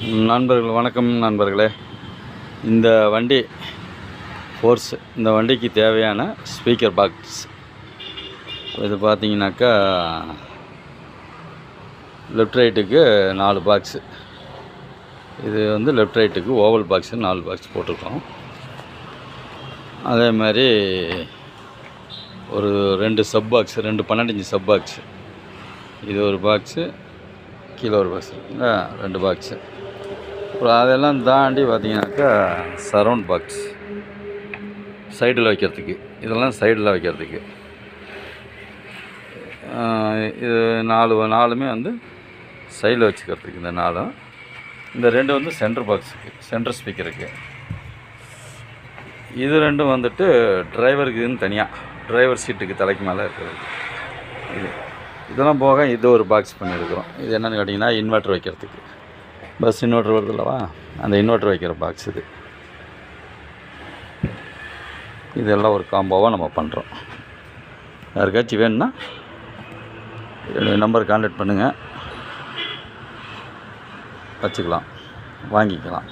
நண்பர்கள் வணக்கம் நண்பர்களே. இந்த வண்டி ஃபோர்ஸ், இந்த வண்டிக்கு தேவையான ஸ்பீக்கர் பாக்ஸ் இது பார்த்தீங்கன்னாக்கா லெஃப்ட் ரைட்டுக்கு 4 பாக்ஸு. இது வந்து லெஃப்ட் ரைட்டுக்கு ஓவல் பாக்ஸு 4 பாக்ஸ் போட்டிருக்கோம். அதே மாதிரி ஒரு 2 sub box, 2 12 inch sub box. இது ஒரு பாக்ஸு, கீழே ஒரு பாக்ஸு, 2 பாக்ஸு. அப்புறம் அதெல்லாம் தாண்டி பார்த்தீங்கன்னாக்கா சரவுண்ட் பாக்ஸ் சைடில் வைக்கிறதுக்கு, இதெல்லாம் சைடில் வைக்கிறதுக்கு. இது நாலுமே வந்து சைடில் வச்சுக்கிறதுக்கு. இந்த 4, இந்த 2 வந்து சென்டர் பாக்ஸுக்கு, சென்டர் ஸ்பீக்கருக்கு. இது 2 வந்துட்டு டிரைவருக்குன்னு தனியாக, டிரைவர் சீட்டுக்கு தலைக்கு மேலே இருக்கிறது. இதெல்லாம் போக இது ஒரு பாக்ஸ் பண்ணியிருக்கிறோம். இது என்னென்னு கேட்டிங்கன்னா இன்வெர்ட்டர் வைக்கிறதுக்கு. பஸ் இன்வெர்ட்டர் வருது இல்லவா, அந்த இன்வெர்ட்டர் வைக்கிற பாக்ஸ் இது. இதெல்லாம் ஒரு காம்போவாக நம்ம பண்ணுறோம். யாருக்காச்சும் வேணும்னா என்னுடைய நம்பர் கான்டாக்ட் பண்ணுங்கள், வச்சுக்கலாம், வாங்கிக்கலாம்.